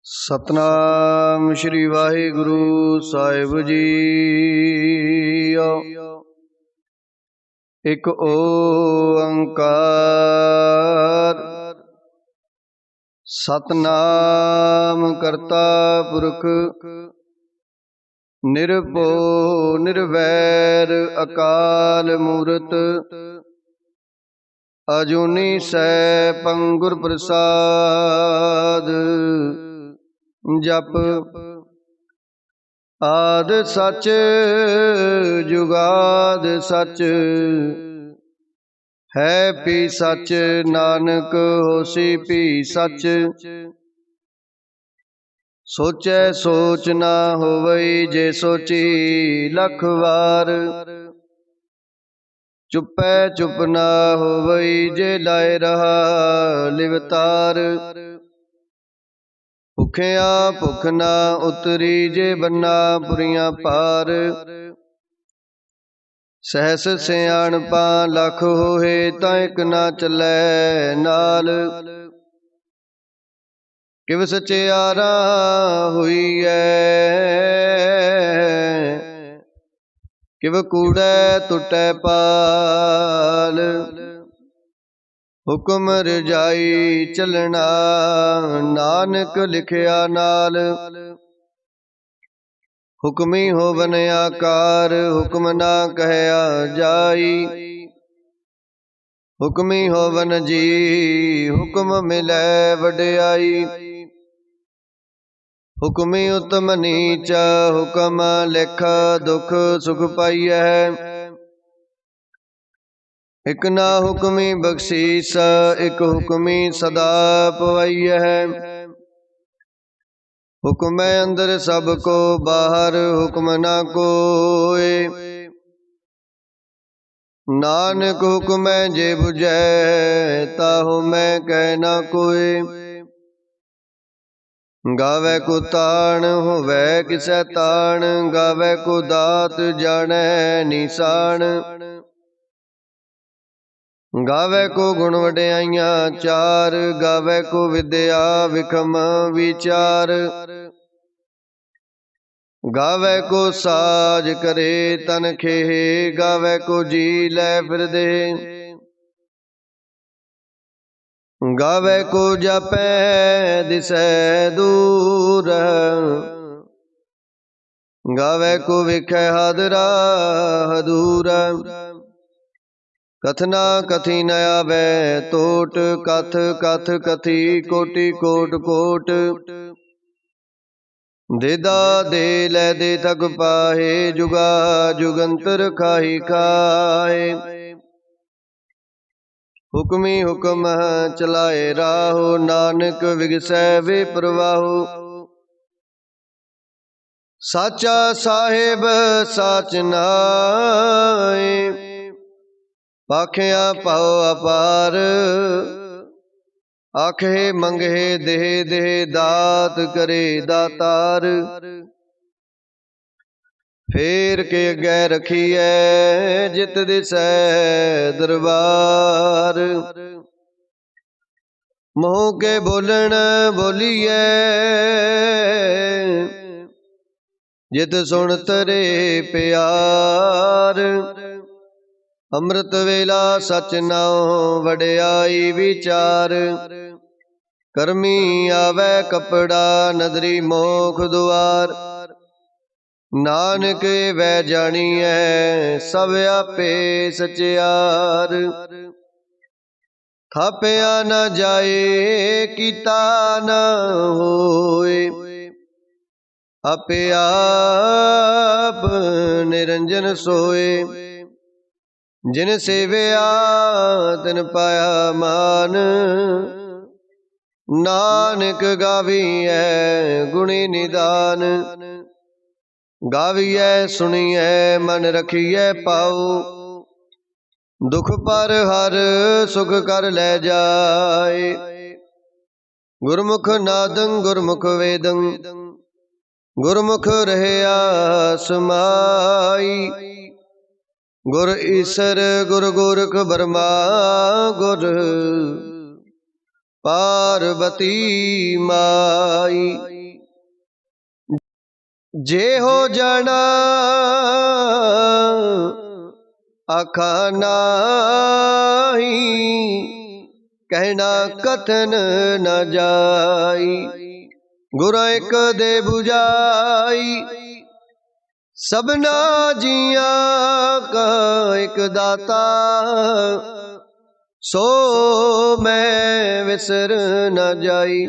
सतनाम श्री वाहिगुरु साहिब जी। एक ओंकार सतनाम करता पुरख निर्भो निर्वैर अकाल मूरत अजूनी सैभं गुर प्रसाद। जप आद सच जुगाद सच है पी सच नानक होसी पी सच। सोचै सोच ना होवई जे सोची लख वार। चुपै चुप ना होवई जे लाए रहा लिवतार। भुखिया भुख ना उतरी जे बन्ना पुरियां पार। सहस सियाणपा लख होए तां इक ना चलै नाल। किव सचियारा होईऐ किव कूड़ै टुटै पाल। हुक्म रजाई चलना नानक लिखिया नाल। हुक्मी होवन आकार हुक्म ना कहया जाई। हुक्मी होवन जी हुक्म मिलै वड्याई। हुक्मी उत्तम नीच हुक्म लिख दुख सुख पाईऐ। इक ना हुक्मी बख्शीस इक हुक्मी सदा पवैया। हुक्म अंदर सब को बाहर हुक्म ना कोय। नानक हुक्म जे बुझै ताहु मैं कह ना कोय। गावै को ताण होवै किसै ताण गावै को दात जानै निशान। गावै को गुण वड्याइयां चार गावै को विद्या विखम विचार। गावै को साज करे तन खेह गावै को जी लै फिर दे। गावै को जापै दिसै दूर गावै को विखै हादरा हदूर। कथना कथी न आवे तोट कथ कथ कथी कोटि कोट कोट। देदा दे लै दे थक पाहे जुगा जुगंतर खाही खाए। हुक्मी हुक्म चलाए राहो नानक विगसै वे प्रवाहो। साचा साहेब साच नाए पाखिया पाओ अपार। आखे मंगे देह देह दात करे दातार। फेर के अगै रखिए जित दिसै दरबार। मोह के बोलन बोलिए जित सुन तरे प्यार। अमृत वेला सच नाओ वड्याई विचार। करमी आवे कपड़ा नदरी मोख दुआर। नानक वै जानिए सब आपे सचियार। थापया न जाए कीता न होए आपे आप निरंजन सोए। जिन सेविया तिन पाया मान नानक गावीऐ गुणी निदान। गावीऐ सुनिए मन रखिए पाओ दुख पर हर सुख कर ले जाए। गुरमुख नादं गुरमुख वेदं गुरमुख रहया समाई। गुर ईसर गुर गोरख बर्मा गुर पार्वती माई। जे हो जाना आखा नाही, कहना कथन न जाई। गुर एक दे बुझाई, सबना जिया का एक दाता। सो मैं विसर न जाई।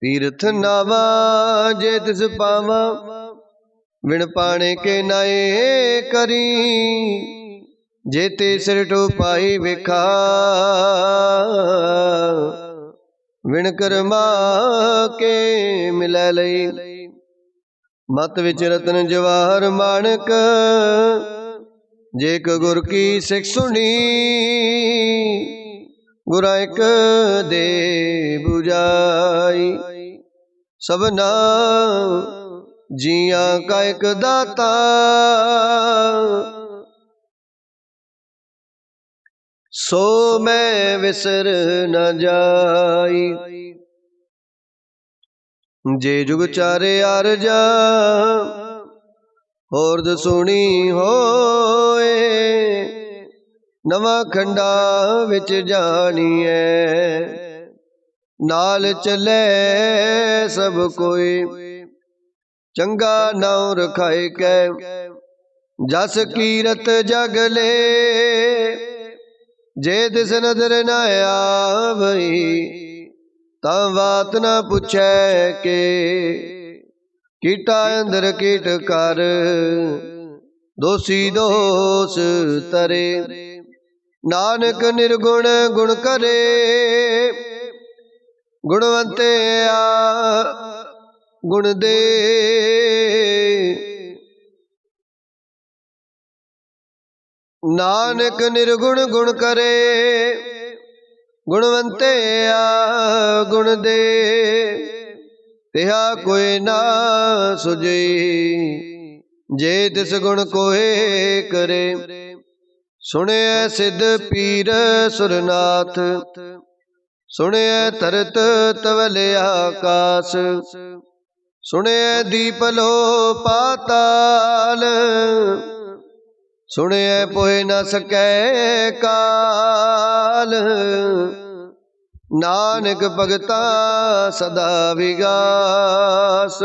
तीर्थ नावा जे तिस पावा, विण पाणे के नाए करी। जेते सिर टोपाई विखा, विण कर्मा के मिलै लई। मत विच रतन जवाहर माणक, जेक गुर की सिख सुनी। गुरा एक दे बुझाई, सबना जिया का एक दाता। सो मैं विसर न जाई। जे जुग चारे आरजा, होरद सुनी होए। नवा खंडा विच जानिए, नाल चले सब कोई। चंगा नाम रखाए कै, जस कीरत जग ले। जे तिस नजर न आवई, तां बात न पुछै के। कीटा अंदर कीट कर, दोषी दोष तरे। नानक निर्गुण गुण करे, गुणवंते गुण दे। नानक निर्गुण गुण करे, गुणवंते गुण दे। तिहा कोई ना सुझे, जे तिस गुण कोहे करे। सुने सिद्ध पीर सुरनाथ, सुने तरत तवल आकाश। सुने दीपलो पाताल, सुने पोए न सकै काल। नानक भगता सदा विगास,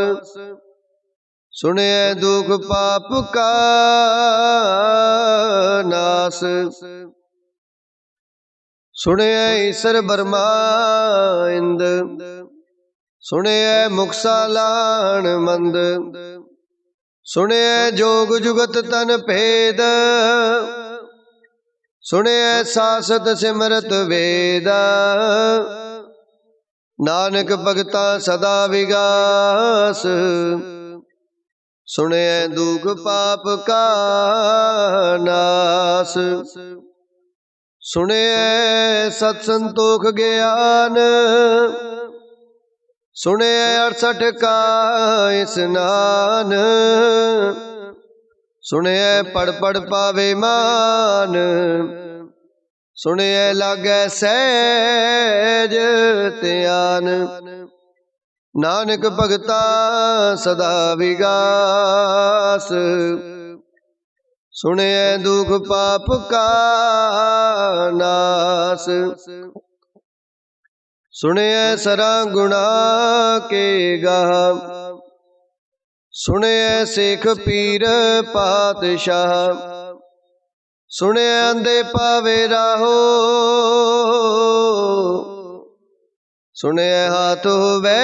सुने दुख पाप का नास। सुने ईश्वर ब्रह्मा इंद, सुने मुक्सालान मंद। सुने जोग जुगत तन भेद, सुने सासत सिमरत वेद। नानक भगता सदा विगास, सुने दुख पाप का नास। सुने सत्संतोख ज्ञान, सुने 68 का स्नान। सुने पढ़ पढ़ पावे मान, सुने लागे सहज त्यान। नानक भगता सदा विगास, सुने दुख पाप का नास। सुने सरा गुणा के गाह, सुने सिख पीर पातशाह। सुने अंधे पावे राहो, सुने हाथ होवे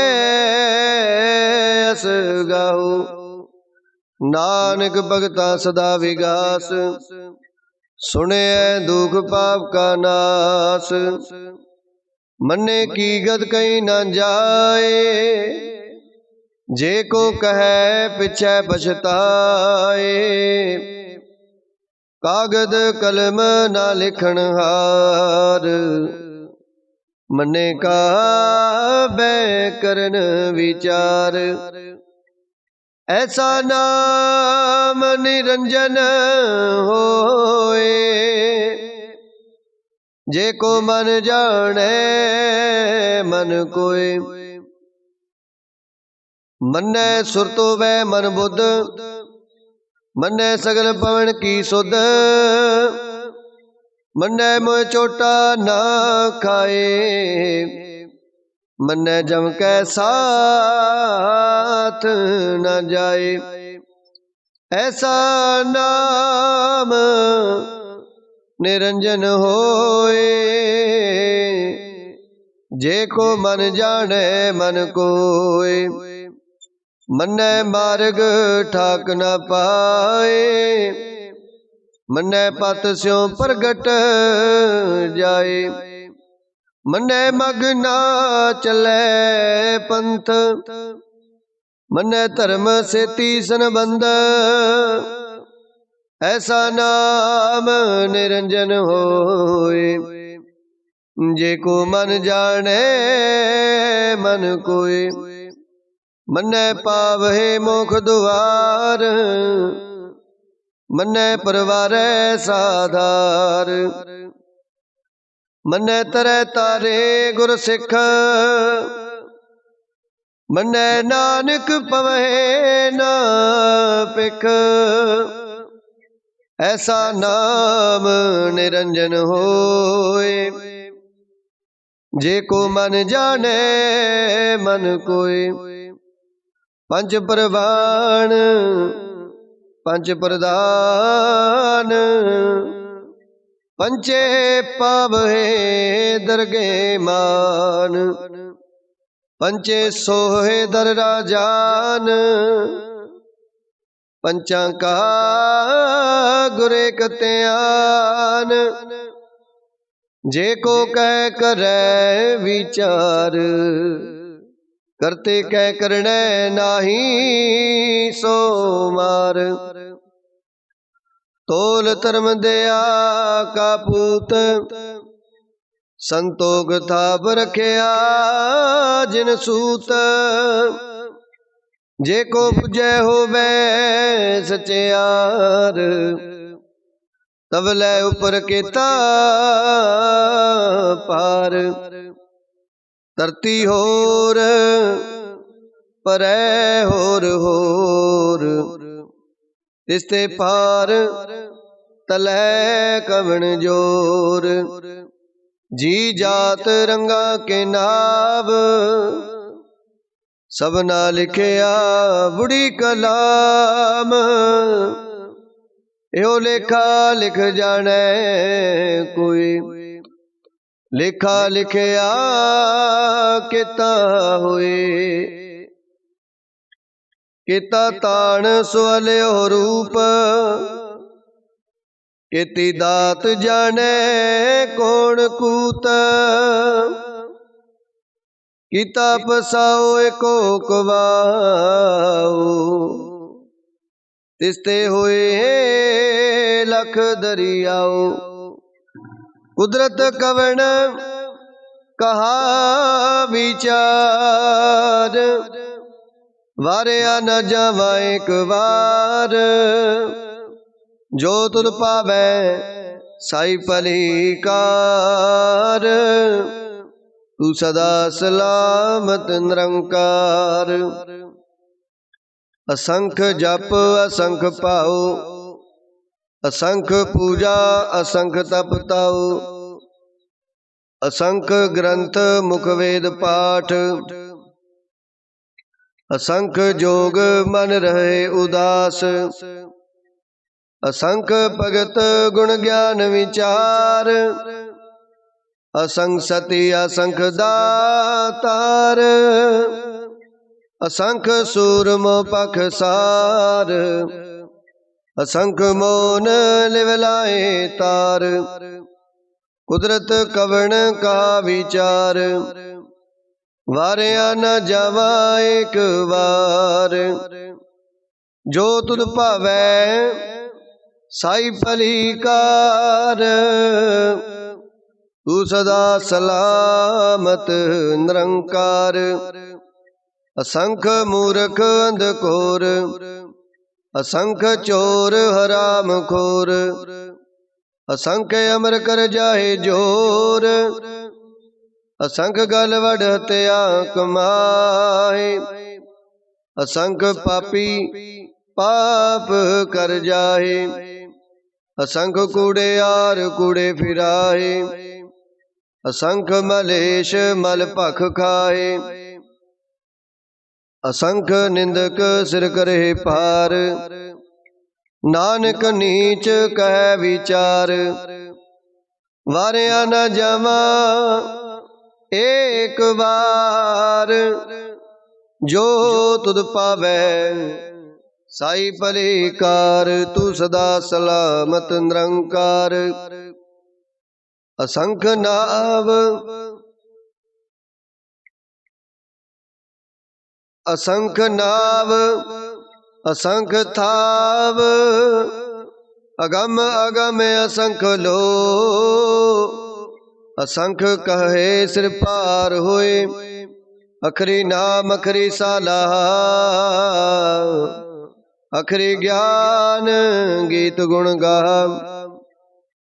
अस गाहो। नानक भगता सदा विगास, सुने दुख पाप का नास। मन्ने की गद कहीं न जाए, जे को कहे पिछे पछताए। कागद कलम ना लिखन हार, मन्ने का बै करन विचार। ऐसा नाम निरंजन होए, जे को मन जाने मन कोय। मन्नै सुरतो वै मन बुद्ध, मन्नै सगल पवन की सुध। मन्नै मोह चोटा ना खाए, मन्नै जम कै साथ न जाए। ऐसा नाम निरंजन होए, जे को मन जाने मन कोय। मन्नै मार्ग ठाक न पाए, मन्नै पत स्यों प्रगट जाए। मन्नै मग ना चलै पंथ, मन्नै धर्म सेती संबंध। ऐसा नाम निरंजन होए, जे को मन जाने मन कोय। मन्नै पावहे मोख दुआर, मन्नै परवारै साधार। मन्नै तरै तारे गुर सिख, मन्नै नानक पवै ना पिख। ऐसा नाम निरंजन होए, जे को मन जाने मन कोय। पंच प्रवाण पंच प्रधान, पंचे पावहे दरगे मान। पंचे सोहे दर राजान, पंचां का गुरे कत्यान। जे को कह करे विचार, करते कह करने नाही सो मार। तोल धर्म दया का पूत, संतोख थाप रखिया जिन सूत। जे को पुजै होवे सचियार, तब लै उपर केता पार। धरती होर परै होर होर, तिसते पार तलै कवण जोर। जी जात रंगा के नाव, सबना लिखिया बुढ़ी कलाम। यो लेखा लिख जाने कोई, लेखा लिखिया किता होए। किता ताण सुअल्यो रूप, केती दात जाने कौन कूत। किता पसाओ एको कवाओ, तिसते होए लख दरियाओ। कुदरत कवण कहा विचार, वारिया न जावा एक बार। जो तुद पावै साई भलीकार, तू सदा सलामत निरंकार। असंख जप असंख पाओ, असंख पूजा असंख तप ताओ। असंख ग्रंथ मुख वेद पाठ, असंख जोग मन रहे उदास। असंख भगत गुण ज्ञान विचार, असंख सती असंख दातार। असंख सूरमो पखसार, असंख मोन लिवलाए तार। कुदरत कवण का विचार, वारिया न जावा एक बार। जो तुद पावै साई भलीकार, तू सदा सलामत निरंकार। असंख मूर्ख अंधकोर, असंख चोर हराम खोर। असंख अमर कर जाहे जोर, असंख गल वड हत्या कमाए। असंख पापी पाप कर जाहे, असंख कूड़ेयार कूड़े फिराहे, असंख मलेश मल भख खाए, असंख निंदक सिर करे पार, नानक नीच कह विचार। वारिया न जावा एक बार, जो तुद पावै साई भलेकार। तू सदा सलामत निरंकार, असंख नाव असंख नाव असंख थाव, अगम अगम असंख लो, असंख कहे सिर पार होए, अखरी नाम अखरी साला, अखरी ज्ञान गीत गुण गा,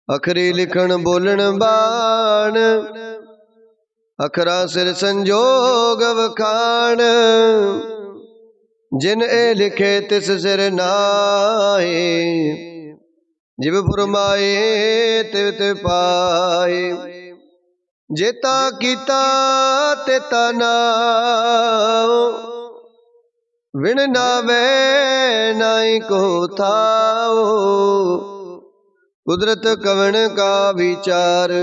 अखरी लिखण बोलण बाण, अखरा सिर संजोग वखाण। जिन ए लिखे तिस सिर नाए, जिव फुरमाए तिव तिव पाए। जेता कीता तेता नाओ, विण नावे नाई को थाओ। कुदरत कवण का विचार,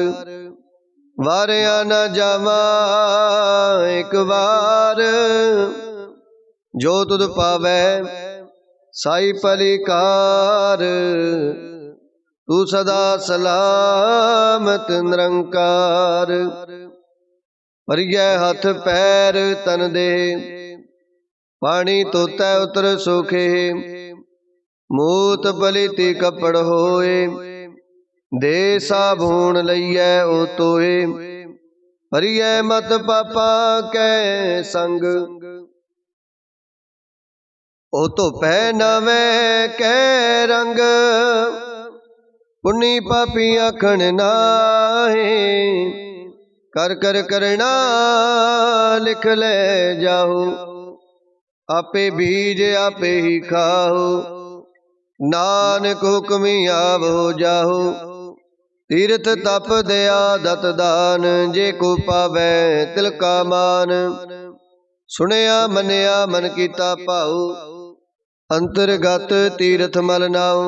वारिया न जावा एक बार, जो तुद पावै साई भलीकार। तू सदा सलामत निरंकार, भरिए हथ पैर तन दे, पानी तोतै उतर सोखे, मूत पलीती कपड़ होए, दे साबून लईए ओ तोए। हरिए मत पापा कै संग, ओ तो पहनावे कै रंग। पुन्नी पापी आखण नाहे, कर कर करना लिख ले जाओ। आपे बीज आपे ही खाओ, नानक हुक्मी आवो जाओ। तीर्थ तप दया दत दान, जे को पावै तिल का मान। सुनिया मनिया मन कीता भाऊ, अंतरगत तीर्थ मल नाऊ।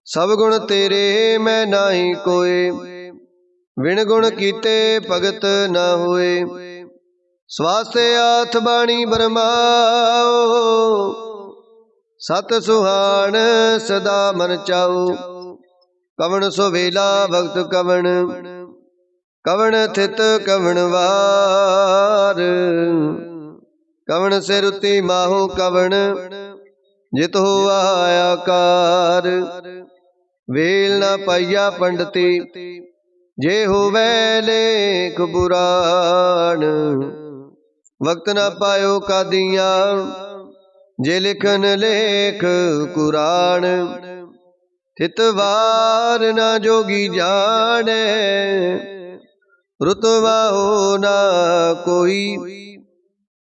सब गुण तेरे मैं नाही कोय, विण गुण कीते भगत न होए। स्वास्थ्य आथ बाणी बरमाओ, सत सुहान सदा मन चाओ। कवण सुवेला भगत कवण, कवण थित कवण वार। कवण से रुति माहो कवण, जित हो आयाकार। वेल न पाइया पंडती, जे होवै लेख पुराण। वक्त न पायो कादिया, जे लिखन लेख कुरान। थितवार न जोगी जाने, रुतवा हो न कोई।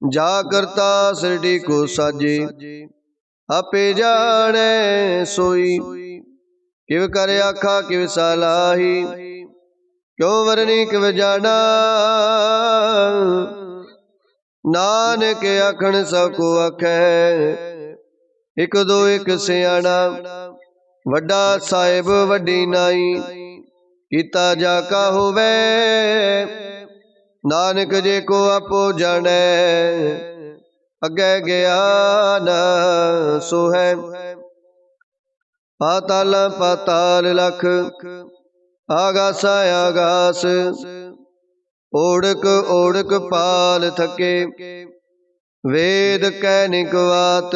जा करता सृष्टि को साजे, आपे जाने सोई। किव कर आखा किव सलाही, क्यों वरनी किव जाना। नानक आखण सको आखै, एक दो एक सियाणा। वड्डा साहिब वड्डी नाई, कीता जाका होवे। नानक जे को आपो जाने, अगे गया न सो है। पाताल पाताल लख, आगास आगास। ओढ़क ओढ़क पाल थके, वेद कैनिक वात।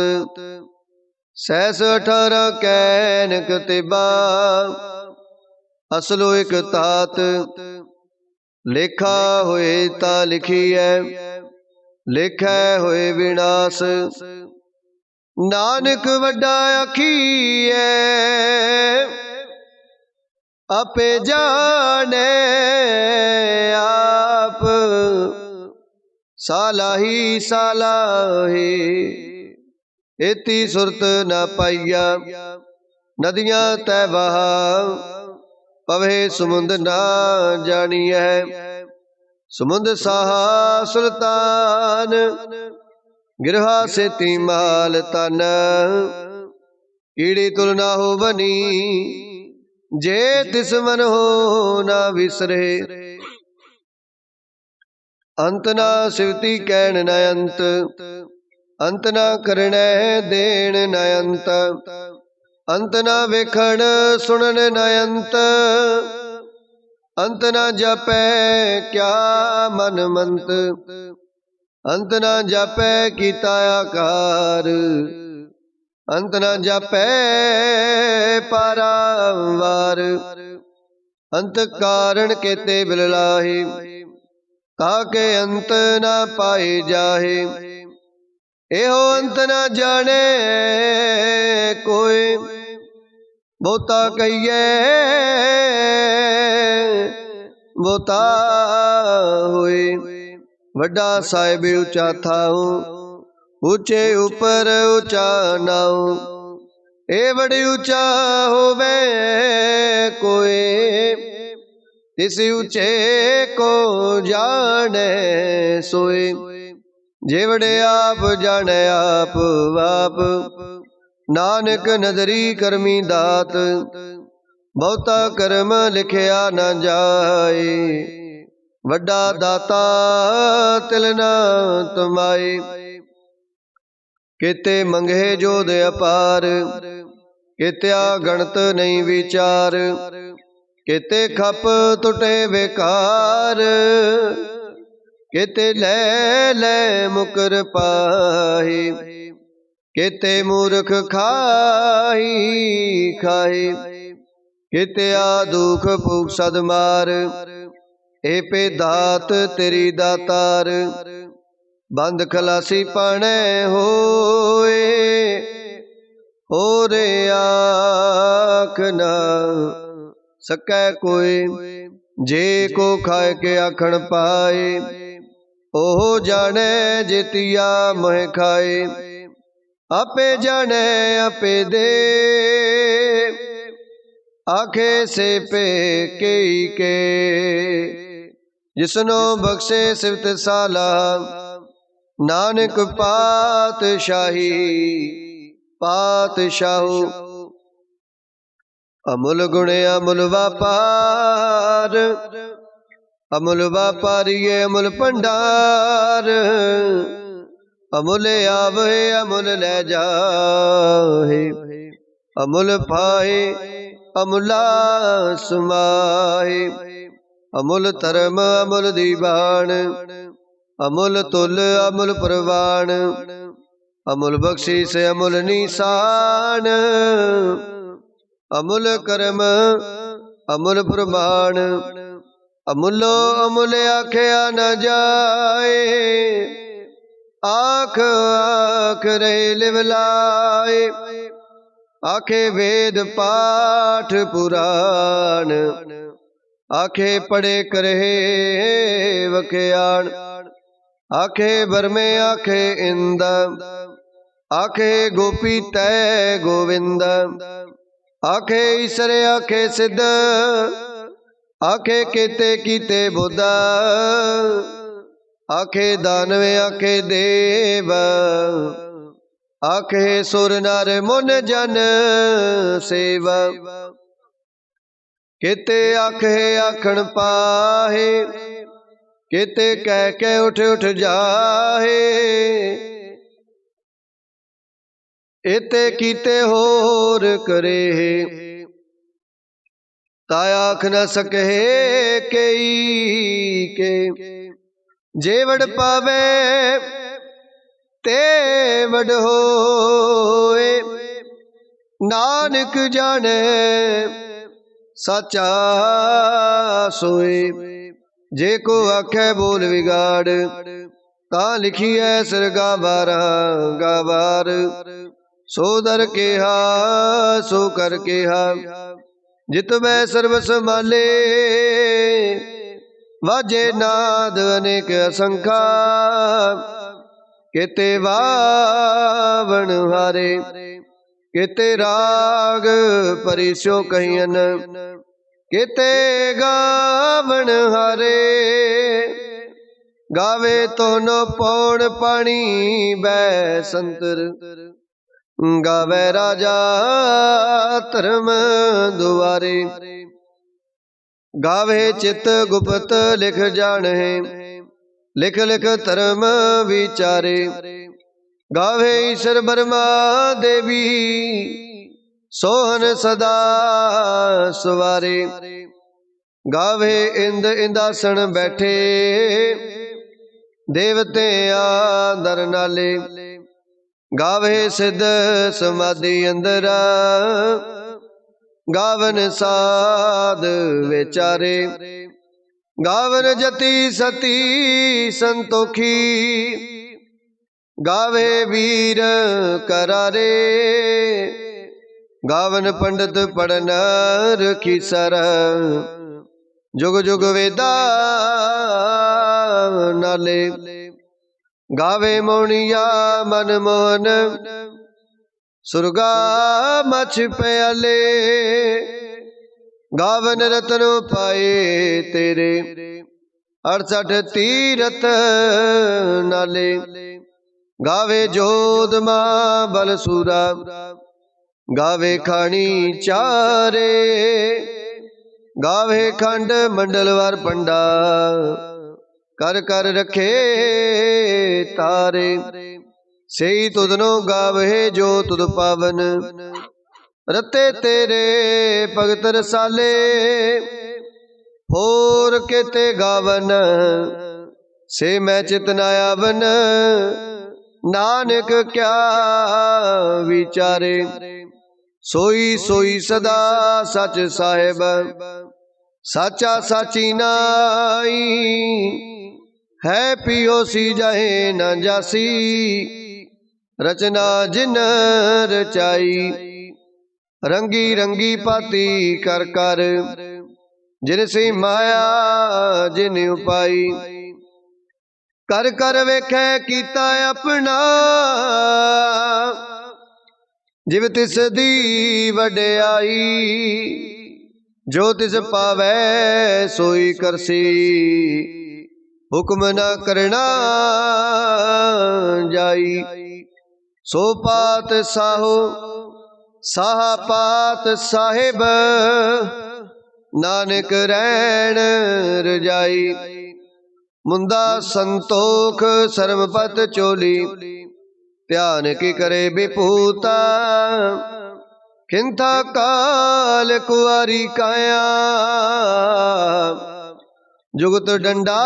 सहस 18 कैनक तिबा, असलो एक तात। लेखा होए ता लिखिए, लेखै होए विनाश। नानक वड्डा आखिए, आपे जाने आप। सालाही सालाही एती सुरत न पाइया। नदियां तै बहा पवे समुंद ना जानिए। समुंद साहा सुल्तान गिरहा सेती माल तन। कीड़ी तुलना हो बनी जे तिस मन हो ना विसरे। अंत ना सिवती कैन न अंत, अंत ना करने देन न अंत। अंत ना वेखण सुनन न अंत, अंत ना जापै क्या मन मंत। अंत ना जापै कीता आकार, अंत ना जापै पारावार। अंत कारण केते बिललाहे, ताके अंत ना पाए जाहे। एहो अंत ना जाने कोई, बहुता कहिए बहुता होए। वड्डा साहिब ऊंचा थाऊ, ऊंचे ऊपर ऊंचा नाऊ। ए बड़ी ऊंचा होवे कोई, तिस ऊंचे को जाने सोए। जेवड़े आप जाने आप आप, नानक नदरी करमी दात। बहुता कर्म लिखिया न जाए, वड्डा दाता तिल न तुमाए। केते मंगे जोध अपार, केत्या गणत नहीं विचार। केते खप टुटे बेकार, केते ले ले मुकर पाही। केते मूर्ख खाही खाही, केते आ दुख भूख सद मार। ए पे दात तेरी दातार, बंद खलासी पाने होए। हो रे आख न सकै कोई, जे को खाए के आखण पाए। ओहो जाने जेतिया मोह खाए, आपे जाने आपे दे। आखे से पे केई के, जिसनो बख्शे सिफत साला। नानक पातशाही पातशाहू। अमुल गुण अमुल व्यापार, अमुल व्यापारी अमुल भंडार। अमुल आवे अमुल ले जाहे, अमुल पाए अमुला समाए। अमुल धर्म अमुल दीवान, अमुल तुल अमुल प्रवान। अमुल बख्शीश अमुल निशान, अमुल कर्म अमुल प्रमाण। अमुलो अमुल आख्या न जाए, आख आख रहे लिवलाए। आखे वेद पाठ पुराण, आखे पढ़े करे वख्याण। आखे बरमे आखे इंद, आखे गोपी तय गोविंद। आखे ईसर आखे सिद्ध, आखे केते कीते बुद्ध। आखे दानवे आखे देव, आखे सुर नर मुन जन सेव। केते आखे आखण पाहे, केते कह के उठ उठ जाहे। एते कीते होर करे, ताया आख न सके कई के। जेवड़ पावे ते वड होए, नानक जाने साचा सोए। जे को आखे बोल बिगाड़, ता लिखी है सिर गावार गावार। सो दर केहा सो कर केहा, जित मै सर्व संभाले। वाजे नाद अनेक असंखा, केते वावण हारे, केते राग परिस्यो कहियन, केते गावण हारे। गावे तो न पौण पानी बै संतर, गावे राजा धर्म दुआरे। गावे चित गुप्त लिख जाने, लिख लिख धर्म विचारे। गावे ईश्वर ब्रह्मा देवी, सोहन सदा सवारे। गावे इंद इंदासन बैठे, देवते आदर नाले। गावे सिद्ध समाधि अंदर, गावन साध विचारे। गावन जति सती संतोखी, गावे वीर करारे। गावन पंडित पढ़न रखीसर, जुग जुग वेदा नाले। गावे मोनिया मनमोहन, सुरगा मछ प्याले। गावन रतन पाए तेरे, 68 तीरथ नाले। गावे जोध मां बलसूरा, गावे खानी चारे। गावे खंड मंडलवार पंडा, कर कर रखे तारे। सेई तुधनो गावे जो तुध पावन, रते तेरे भगत रसाले। होर केते गावन, से मैं चितनायावन, नानक क्या विचारे। सोई सोई सदा सच साहेब, साचा साची नाई। है पियो सी जाए न जासी, रचना जिन रचाई। रंगी रंगी पाती कर कर, जिनसी माया जिन उपाई। कर कर वेखे कीता अपना, जिव तिस दी वड्याई। जो तिस पावै सोई करसी, हुक्म न करना जाई। सो पात साहो साहा पात साहिब, नानक रैन रजाई। मुंदा संतोख सर्वपत चोली, ध्यान की करे विभूता। खिंथा काल कुआरी काया, जुगत डंडा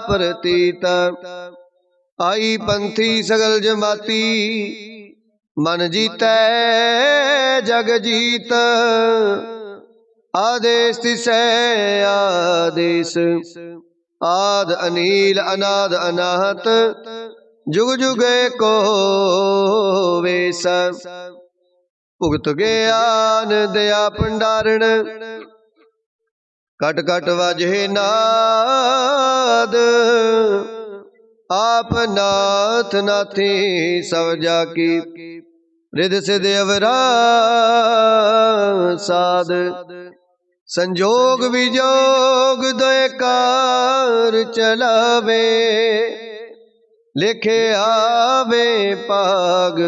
प्रतीत। आई पंथी सगल जमाती, मन जीतै जग जीत। आदेश तिसै आदेश, आद अनील अनाद अनाहत। जुग जुग को वेश, भुगत ज्ञान दया भंडारण। कट कट वाजे नाद, आप नाथ नाथी सब जाकी। रिद सिद अवरा साध, संजोग विजोग दोए कार चलावे। लिखे आवे पाग,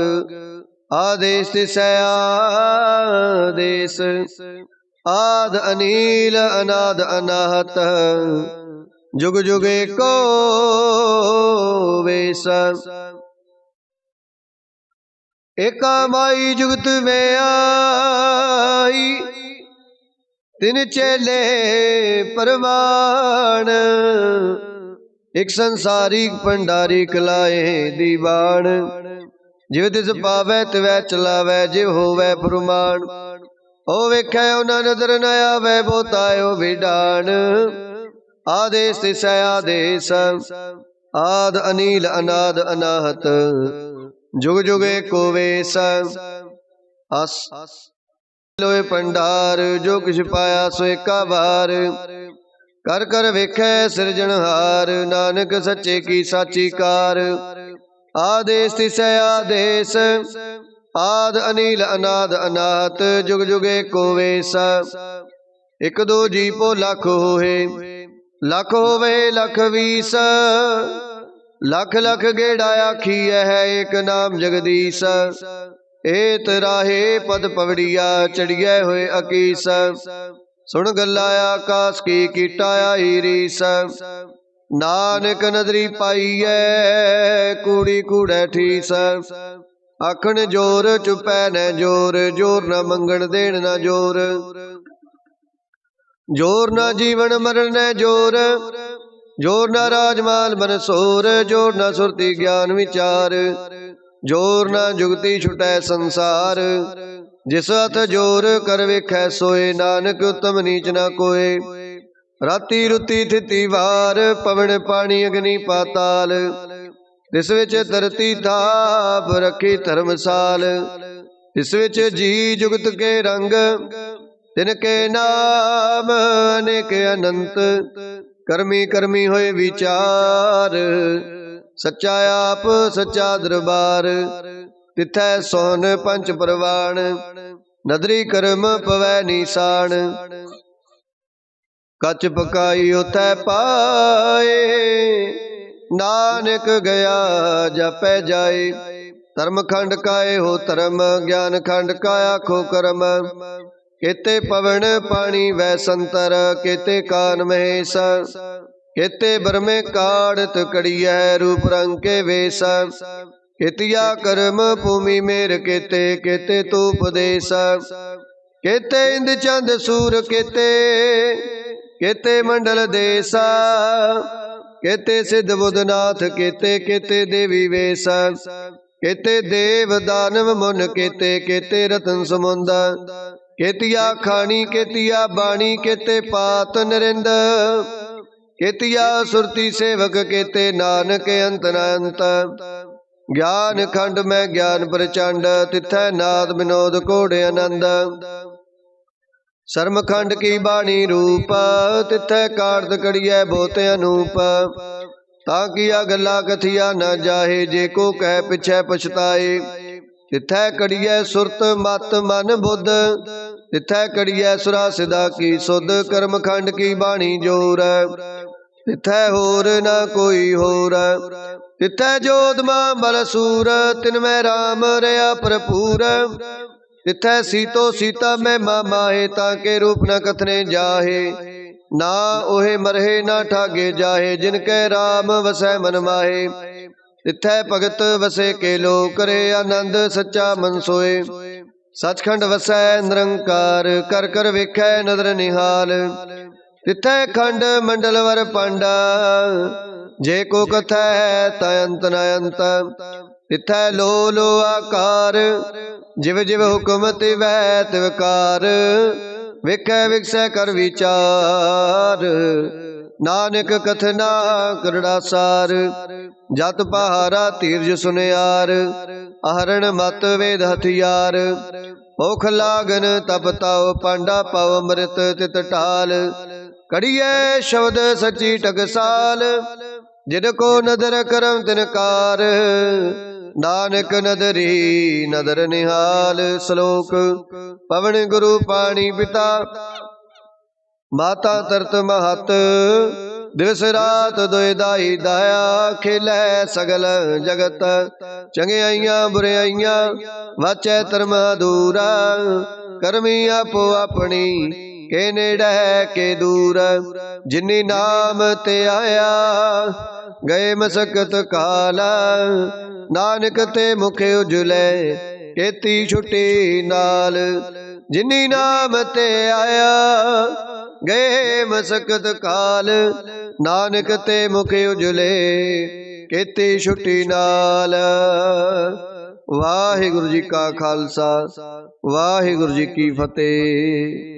आदेश तिसै आदेश। आद अनील अनाद अनाहत, जुग जुग को वेश। एका माई जुगत में आई, तिन चेले परवान। एक संसारी भंडारी कलाए दीवान। जिव तिस पावै तिवै चलावै, जिव होवै फरमान। ओ वेखै उना नजर न आवे, बोतायो विडान। आदेश तिसै आदेश, आद अनील अनाद अनाहत। जुग जुग को वेश। लोए भंडार, जो किछ पाया सो एका बार। कर कर वेखै सिरजनहार, नानक सच्चे की साची कार। आदेश तिसै आदेश, आद अनील अनाद अनाहत, जुग जुगे को वेसा। एक दो जी पो लख होए, लख होवे लख बीस। लख लख गेड़ा आखिए है, एक नाम जगदीश। एत राहे पद पवड़िया, चढ़िए हुए अकीस। सुन गल्ला आकाश की, कीटा आई रीस। नानक नदरी पाईए, कूड़ी कूड़े ठीस। आखन जोर चुपै न जोर, जोर न मंगण देण न जोर। जोर न जीवन मरण न जोर, जोर न राजमाल मनसोर। जोर न सुरति ज्ञान विचार, जोर न जुगति छुटै संसार। जिस हथ जोर कर वेखै सोए, नानक उत्तम नीच न कोय। राती रुती थिति वार, पवन पानी अग्नि पाताल। तिस विच धरती थाप, रखी धर्मसाल। तिस विच जी जुगत के रंग, तिनके नाम अनेक अनंत। करमी करमी होए विचार, सच्चा आप सच्चा दरबार। तिथै सोहन पंच परवान, नदरी कर्म पवै निशान। कच पकाई उथै पाए, नानक गया जापै जाए। धर्म खंड काए हो धर्म, ज्ञान खंड का आखो कर्म। केते पवन पानी वै संतर, केते कान महेश। केते बरमे काड़त कड़िया, रूप रंग के वेश। केतिया कर्म भूमि मेर केते, केते तू उपदेश। केते इंद चंद सूर केते, केते मंडल देसा। केते सिद्ध बुधनाथ केते, केते देवी वेश। केते देव दानव मुन केते, केते रतन समुंद। केतिया खानी केतिया बाणी, केते पात नरिंद। केतिया सुरती सेवक केते, नानक अंत न अंत। ज्ञान खंड में ज्ञान प्रचंड, तिथै नाद विनोद घोड़े आनंद। शर्म खंड की बाणी रूप, तिथै कार्त कड़िए बहुत अनूप। ताकिया गला कथिया न जाहे, जे को कह पिछै पछताए। तिथै कड़िए सुरत मत मन बुद्ध, तिथै कड़िए सुरा सिदा की सुध। कर्म खंड की बाणी जोर, तिथै होर न कोई होर। तिथै जोधमा बल सूर, तिनमै राम रया भरपूर। तिथै सीतो सीता महिमा माहे, ताके रूप न कथने जाहे। ना ओहे मरहे ना ठागे जाहे, जिनकै राम वसै मन माहे। तिथै भगत वसे के लो, करे आनंद सच्चा मन सोए। सचखंड वसै निरंकार, कर कर वेखै नदर निहाल। तिथै खंड मंडल वर पांडा, जे को कथै तै अंत न अंत। तिथै लो लो आकार, जिव जिव हुक्म तिवै तिवकार। वेखै विकसै कर विचार, नानक कथना करड़ा सार। जत पहारा तीरज सुनियार, आहरण मत वेद हथियार। भुख लागन तप ताओ, पांडा पाओ अमृत तित टाल। कड़िए शब्द सची टकसाल, जिनको नदर करम तिनकार। नानक नदरी नदर निहाल। श्लोक पवन गुरु पानी पिता, माता तरत महत। दिवस रात दुई दाई दाया, खेलै सगल जगत। चंगियाइयां बुराइयां वाचै धर्म अधूरा। करमी आपो अपनी, के नेड़े के दूर। जिनी नाम ते आया, गए मसकत काला। नानक ते मुख उजले, केती छुट्टी नाल। जिनी नाम ते आया, गए मसकत काल। नानक ते मुख उजले, केती छुट्टी नाल। वाहिगुरु जी का खालसा, वाहिगुरु जी की फतेह।